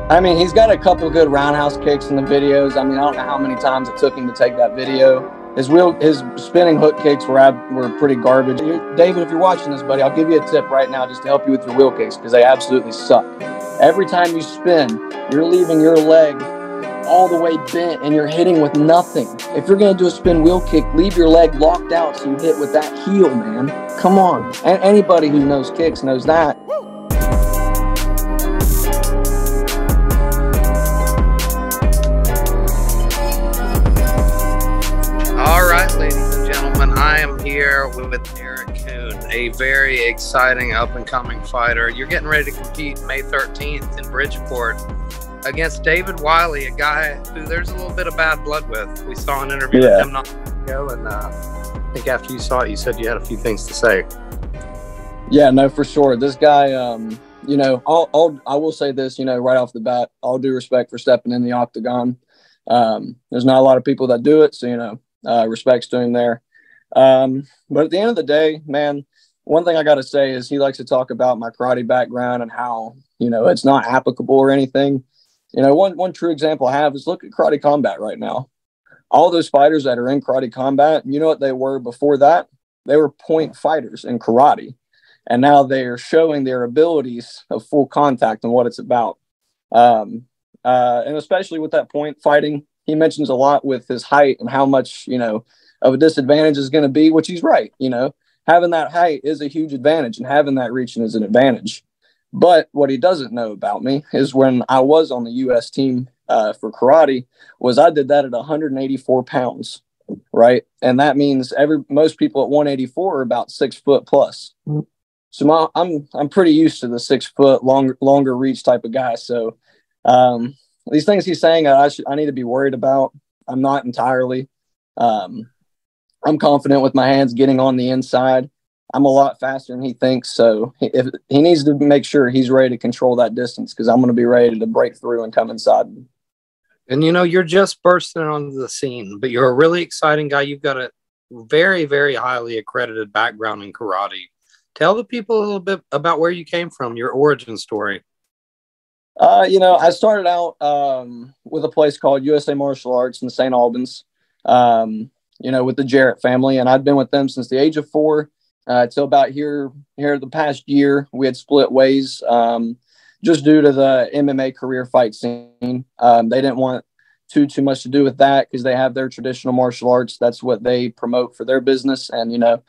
I mean, he's got a couple good roundhouse kicks in the videos. I mean, I don't know how many times it took him to take that video. His spinning hook kicks were pretty garbage. David, if you're watching this, buddy, I'll give you a tip right now just to help you with your wheel kicks because they absolutely suck. Every time you spin, you're leaving your leg all the way bent and you're hitting with nothing. If you're going to do a spin wheel kick, leave your leg locked out so you hit with that heel, man. Come on. And anybody who knows kicks knows that. All right, ladies and gentlemen, I am here with Erik Coon, a very exciting up-and-coming fighter. You're getting ready to compete May 13th in Bridgeport against David Wiley, a guy who there's a little bit of bad blood with. We saw an interview with him not long ago, and I think after you saw it, you said you had a few things to say. Yeah, no, for sure. This guy, you know, I will say this, you know, right off the bat, all due respect for stepping in the octagon. There's not a lot of people that do it, so, you know, respects to him there. But at the end of the day, man, one thing I got to say is he likes to talk about my karate background and how, you know, it's not applicable or anything. You know, one true example I have is look at karate combat right now. All those fighters that are in karate combat, you know what they were before that? They were point fighters in karate. And now they are showing their abilities of full contact and what it's about. And especially with that point fighting, he mentions a lot with his height and how much, you know, of a disadvantage is going to be, which he's right. You know, having that height is a huge advantage and having that reaching is an advantage. But what he doesn't know about me is when I was on the U.S. team for karate was I did that at 184 pounds, right? And that means most people at 184 are about 6 foot plus. So I'm pretty used to the 6 foot longer reach type of guy. So these things he's saying I need to be worried about. I'm not entirely. I'm confident with my hands getting on the inside. I'm a lot faster than he thinks. So if he needs to make sure he's ready to control that distance because I'm going to be ready to break through and come inside. And, you know, you're just bursting onto the scene, but you're a really exciting guy. You've got a very, very highly accredited background in karate. Tell the people a little bit about where you came from, your origin story. You know, I started out with a place called USA Martial Arts in St. Albans, you know, with the Jarrett family. And I'd been with them since the age of 4 till about here the past year. We had split ways just due to the MMA career fight scene. They didn't want too much to do with that because they have their traditional martial arts. That's what they promote for their business. And, you know,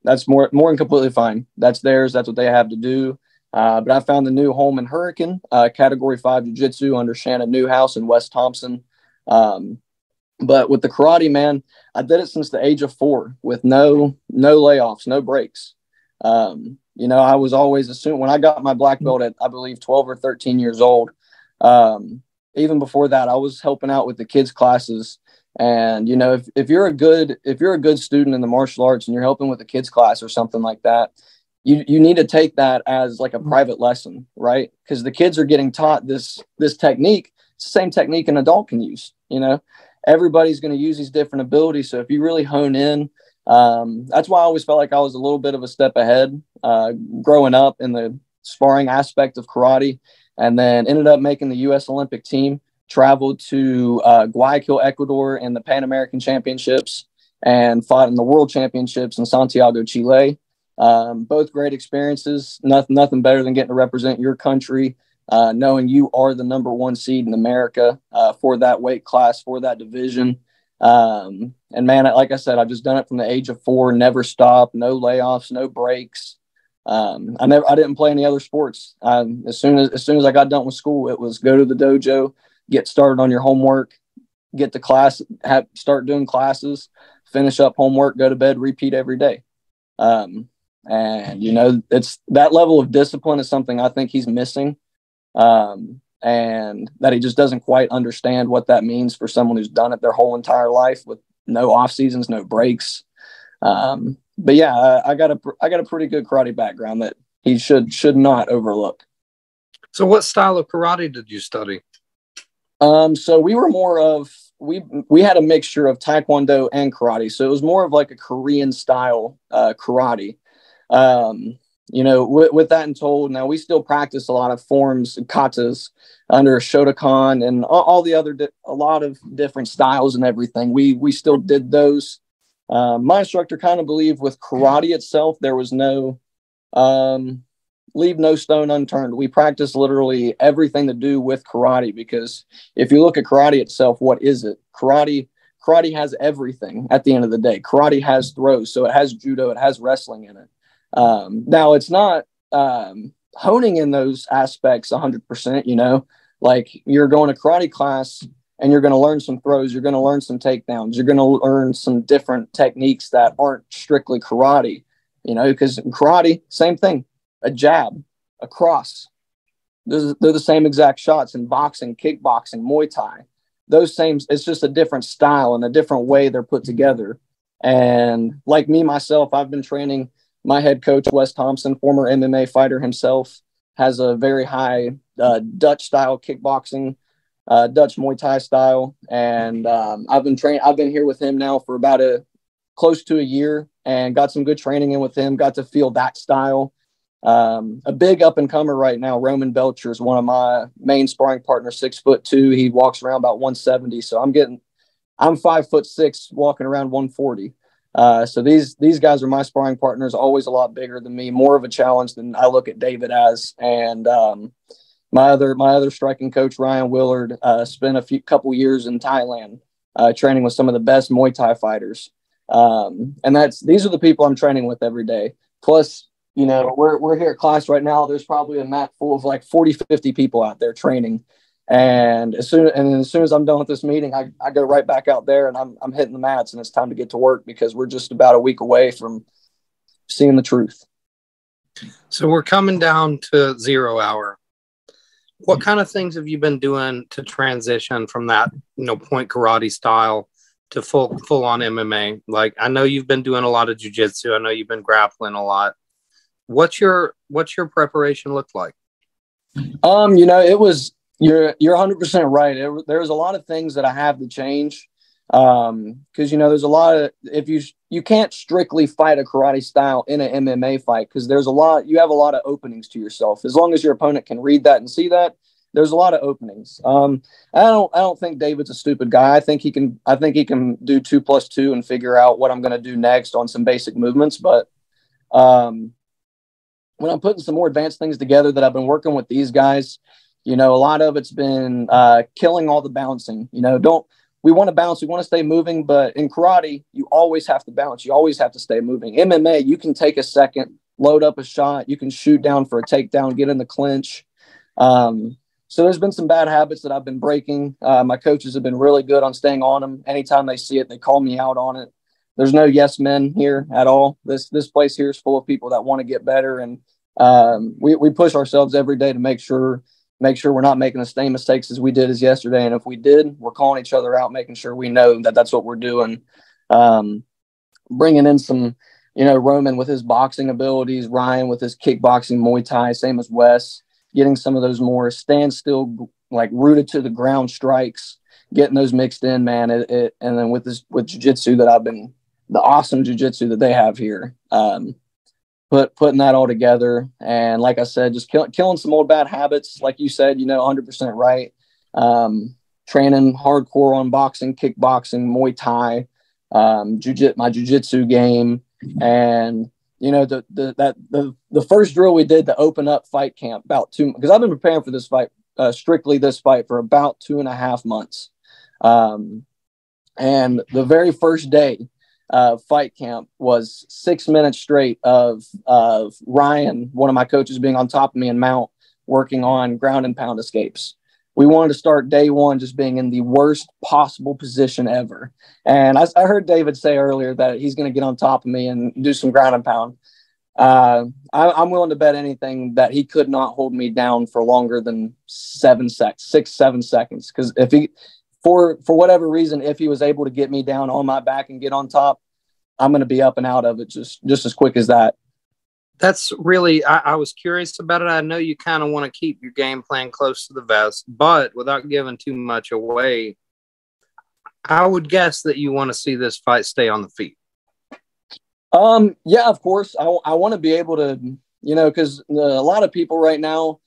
that's more than completely fine. That's theirs. That's what they have to do. But I found the new home in Hurricane, Category 5 Jiu-Jitsu under Shannon Newhouse and Wes Thompson. But with the karate, man, I did it since the age of 4 with no layoffs, no breaks. You know, I was always assumed when I got my black belt at, I believe, 12 or 13 years old. Even before that, I was helping out with the kids' classes. And, you know, if you're a good student in the martial arts and you're helping with a kids' class or something like that, you need to take that as like a private lesson, right? Because the kids are getting taught this technique. It's the same technique an adult can use. You know, everybody's going to use these different abilities. So if you really hone in, that's why I always felt like I was a little bit of a step ahead growing up in the sparring aspect of karate, and then ended up making the U.S. Olympic team, traveled to Guayaquil, Ecuador in the Pan American Championships and fought in the World Championships in Santiago, Chile. Both great experiences. Nothing better than getting to represent your country, knowing you are the #1 seed in America for that weight class, for that division. And man, like I said, I've just done it from the age of 4, never stopped, no layoffs, no breaks. I didn't play any other sports. As soon as I got done with school, it was go to the dojo, get started on your homework, get to class, start doing classes, finish up homework, go to bed, repeat every day. And, you know, it's that level of discipline is something I think he's missing. And that he just doesn't quite understand what that means for someone who's done it their whole entire life with no off seasons, no breaks. But yeah, I got a pretty good karate background that he should not overlook. So what style of karate did you study? So we were more of, we had a mixture of Taekwondo and karate. So it was more of like a Korean style karate. with that and told, now we still practice a lot of forms, katas under Shotokan and all the other, a lot of different styles and everything. We still did those. My instructor kind of believed with karate itself, there was no, leave no stone unturned. We practice literally everything to do with karate, because if you look at karate itself, what is it? Karate has everything at the end of the day. Karate has throws, so it has judo, it has wrestling in it. Now it's not honing in those aspects 100%, like you're going to karate class and you're going to learn some throws, you're going to learn some takedowns, you're going to learn some different techniques that aren't strictly karate, because in karate, same thing, a jab, a cross, they're the same exact shots. In boxing, kickboxing, Muay Thai, those same, it's just a different style and a different way they're put together. And like me, myself, I've been training. My head coach, Wes Thompson, former MMA fighter himself, has a very high Dutch style kickboxing, Dutch Muay Thai style. And I've been here with him now for about close to a year, and got some good training in with him, got to feel that style. A big up and comer right now, Roman Belcher, is one of my main sparring partners, 6'2". He walks around about 170. So I'm 5'6", walking around 140. So these guys are my sparring partners, always a lot bigger than me, more of a challenge than I look at David as. And my other striking coach, Ryan Willard, spent a couple years in Thailand training with some of the best Muay Thai fighters. And these are the people I'm training with every day. Plus, we're here at class right now. There's probably a mat full of like 40, 50 people out there training. And as soon as I'm done with this meeting, I go right back out there and I'm hitting the mats, and it's time to get to work, because we're just about a week away from seeing the truth. So we're coming down to 0 hour. What kind of things have you been doing to transition from that, point karate style to full on MMA? Like, I know you've been doing a lot of jiu-jitsu. I know you've been grappling a lot. What's your preparation look like? It was, you're 100% right. There's a lot of things that I have to change. Cause there's a lot of, if you can't strictly fight a karate style in an MMA fight, cause you have a lot of openings to yourself. As long as your opponent can read that and see that, there's a lot of openings. I don't think David's a stupid guy. I think he can do 2 + 2 and figure out what I'm going to do next on some basic movements. But, when I'm putting some more advanced things together that I've been working with these guys, a lot of it's been killing all the bouncing. We want to bounce, we want to stay moving, but in karate, you always have to bounce. You always have to stay moving. MMA, you can take a second, load up a shot, you can shoot down for a takedown, get in the clinch. So there's been some bad habits that I've been breaking. My coaches have been really good on staying on them. Anytime they see it, they call me out on it. There's no yes men here at all. This place here is full of people that want to get better, and we push ourselves every day to make sure we're not making the same mistakes as we did as yesterday. And if we did, we're calling each other out, making sure we know that that's what we're doing. Bringing in some, Roman with his boxing abilities, Ryan with his kickboxing, Muay Thai, same as Wes, getting some of those more standstill, like rooted to the ground strikes, getting those mixed in, man. And then with jiu-jitsu the awesome jiu-jitsu that they have here, putting that all together. And like I said, just killing some old bad habits. Like you said, 100% right. Training hardcore on boxing, kickboxing, Muay Thai, my jiu-jitsu game. And, the first drill we did to open up fight camp because I've been preparing for this fight, strictly this fight, for about 2.5 months. And the very first day, fight camp was 6 minutes straight of Ryan, one of my coaches, being on top of me and mount, working on ground and pound escapes. We wanted to start day one just being in the worst possible position ever. And I heard David say earlier that he's going to get on top of me and do some ground and pound. I'm willing to bet anything that he could not hold me down for longer than 7 seconds. Because if he, for whatever reason, if he was able to get me down on my back and get on top, I'm going to be up and out of it just as quick as that. That's really, I was curious about it. I know you kind of want to keep your game plan close to the vest, but without giving too much away, I would guess that you want to see this fight stay on the feet. Yeah, of course. I want to be able to, You know, because a lot of people right now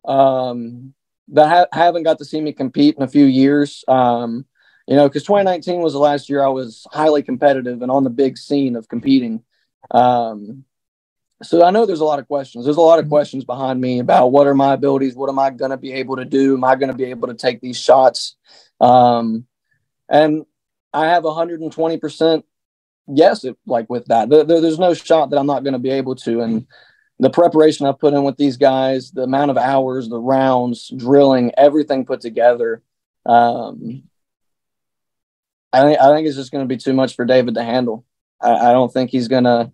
that haven't got to see me compete in a few years. You know, because 2019 was the last year I was highly competitive and on the big scene of competing. So I know there's a lot of questions. There's a lot of questions behind me about what are my abilities? What am I going to be able to do? Am I going to be able to take these shots? And I have 120% yes, like with that. There's no shot that I'm not going to be able to. And the preparation I put in with these guys, the amount of hours, the rounds, drilling, everything put together, I think it's just going to be too much for David to handle. I don't think he's going to.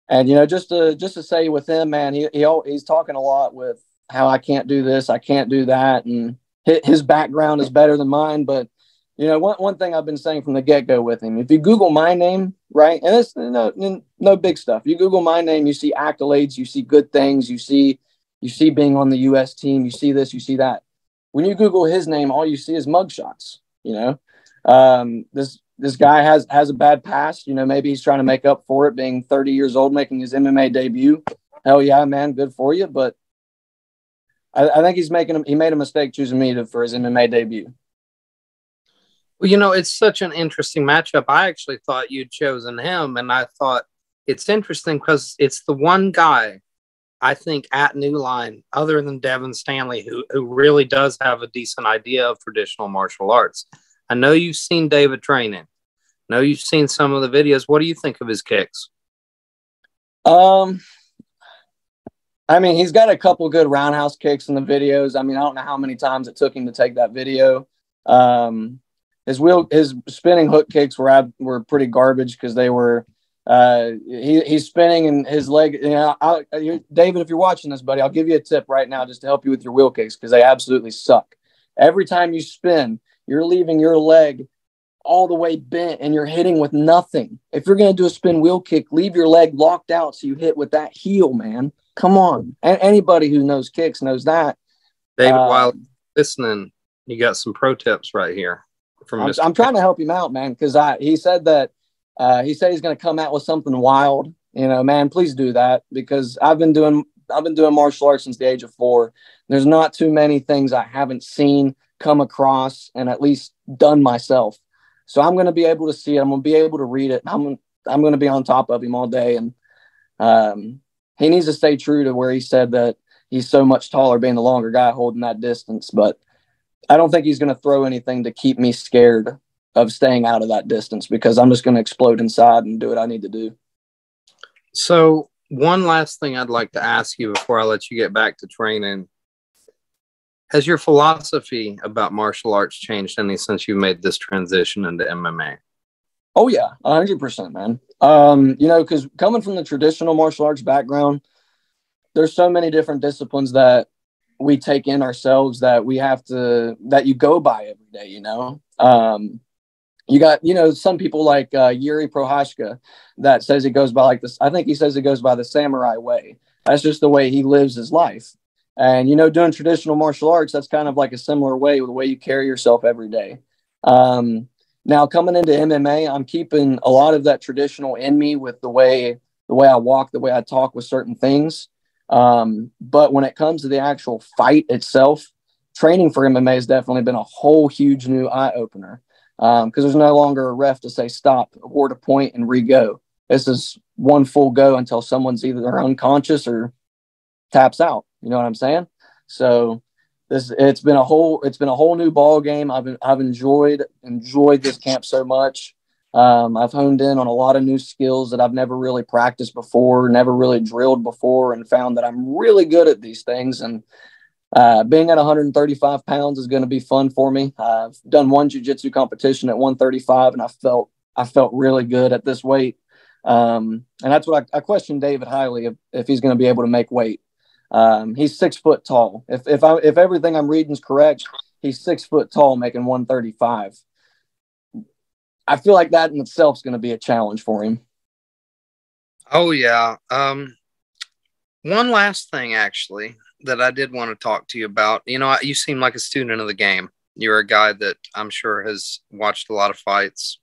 And, you know, just to say with him, man, he's talking a lot with how I can't do this, I can't do that. And his background is better than mine. But, you know, one thing I've been saying from the get-go with him, if you Google my name, right, and it's no big stuff. You Google my name, you see accolades, you see good things, you see being on the U.S. team, you see this, you see that. When you Google his name, all you see is mugshots, you know. This guy has a bad past. You know, maybe he's trying to make up for it, being 30 years old, making his MMA debut. Hell yeah, man, good for you. But I think he made a mistake choosing me for his MMA debut. Well, you know, it's such an interesting matchup. I actually thought you'd chosen him, and I thought it's interesting because it's the one guy I think at New Line, other than Devin Stanley, who really does have a decent idea of traditional martial arts. I know you've seen David training. I know you've seen some of the videos. What do you think of his kicks? I mean, he's got a couple good roundhouse kicks in the videos. I mean, I don't know how many times it took him to take that video. His spinning hook kicks were pretty garbage because they were he's spinning and his leg. You know, David, if you're watching this, buddy, I'll give you a tip right now just to help you with your wheel kicks because they absolutely suck. Every time you spin, you're leaving your leg all the way bent and you're hitting with nothing. If you're going to do a spin wheel kick, leave your leg locked out so you hit with that heel, man. Come on. And anybody who knows kicks knows that. David, while listening, you got some pro tips right here. I'm trying to help him out, man, because he said he's going to come out with something wild. You know, man, please do that because I've been doing martial arts since the age of 4. There's not too many things I haven't seen, come across, and at least done myself. So I'm going to be able to see it. I'm going to be able to read it. I'm going to be on top of him all day. And he needs to stay true to where he said that he's so much taller, being the longer guy holding that distance. But I don't think he's going to throw anything to keep me scared of staying out of that distance because I'm just going to explode inside and do what I need to do. So one last thing I'd like to ask you before I let you get back to training. Has your philosophy about martial arts changed any since you made this transition into MMA? Oh, yeah, 100%, man. You know, because coming from the traditional martial arts background, there's so many different disciplines that we take in ourselves that that you go by every day, you know. You got, you know, some people like Yuri Prohashka that says he goes by like this. I think he says he goes by the samurai way. That's just the way he lives his life. And, you know, doing traditional martial arts, that's kind of like a similar way with the way you carry yourself every day. Now coming into MMA, I'm keeping a lot of that traditional in me with the way I walk, the way I talk with certain things. But when it comes to the actual fight itself, training for MMA has definitely been a whole huge new eye opener. Because there's no longer a ref to say stop, award a point, and re-go. This is one full go until someone's either unconscious or taps out. You know what I'm saying? So it's been a whole new ball game. I've enjoyed this camp so much. I've honed in on a lot of new skills that I've never really practiced before, never really drilled before, and found that I'm really good at these things. And being at 135 pounds is going to be fun for me. I've done one jiu-jitsu competition at 135, and I felt really good at this weight. And that's what I questioned David highly if he's going to be able to make weight. He's 6 foot tall. If everything I'm reading is correct, he's 6 foot tall, making 135. I feel like that in itself is going to be a challenge for him. Oh yeah. One last thing, actually, that I did want to talk to you about. You know, you seem like a student of the game. You're a guy that I'm sure has watched a lot of fights.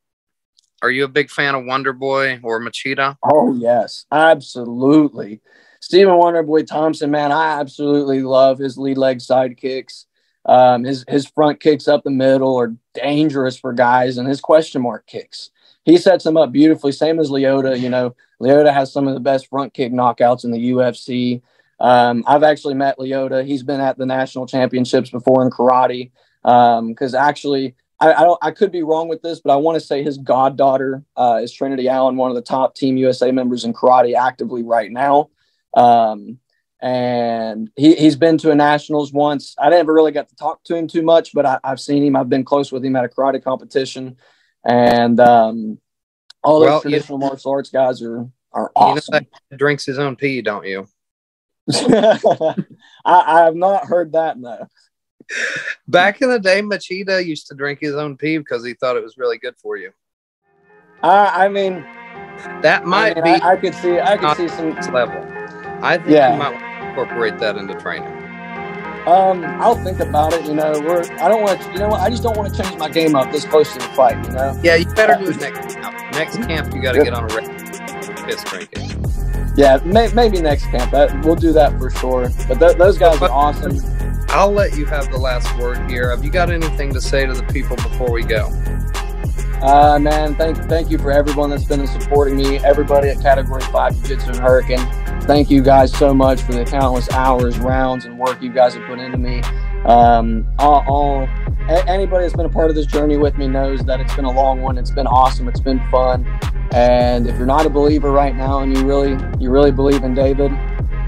Are you a big fan of Wonder Boy or Machida? Oh, yes, absolutely. Stephen Wonderboy Thompson, man, I absolutely love his lead leg side kicks. His front kicks up the middle are dangerous for guys, and his question mark kicks. He sets them up beautifully, same as Lyoto. You know, Lyoto has some of the best front kick knockouts in the UFC. I've actually met Lyoto. He's been at the national championships before in karate. Because actually, I could be wrong with this, but I want to say his goddaughter is Trinity Allen, one of the top Team USA members in karate actively right now. And he's been to a nationals once. I never really got to talk to him too much, but I've seen him. I've been close with him at a karate competition. And all those traditional martial arts guys are awesome. You know, he drinks his own pee, don't you? I have not heard that, no. Back in the day, Machida used to drink his own pee because he thought it was really good for you. I mean, that might be. I could see some level. I think you might incorporate that into training. I'll think about it. You know, I don't want to. You know what? I just don't want to change my game up this close to the fight. You know. Yeah, you better do it next camp. Next camp, you got to get on a regular piss drinking. Yeah, maybe next camp. We'll do that for sure. But those guys are awesome. I'll let you have the last word here. Have you got anything to say to the people before we go? Man, thank you for everyone that's been supporting me. Everybody at Category 5 Jiu-Jitsu and Hurricane. Thank you guys so much for the countless hours, rounds, and work you guys have put into me. Anybody that's been a part of this journey with me knows that it's been a long one. It's been awesome. It's been fun. And if you're not a believer right now and you really believe in David,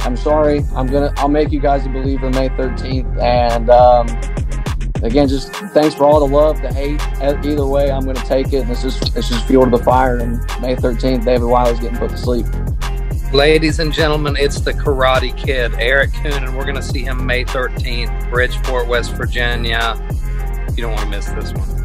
I'm sorry. I'll make you guys a believer May 13th. And again, just thanks for all the love, the hate. Either way, I'm going to take it. And it's just fuel to the fire. And May 13th, David Wiley's getting put to sleep. Ladies and gentlemen, it's the Karate Kid, Erik Coon, and we're going to see him May 13th, Bridgeport, West Virginia. You don't want to miss this one.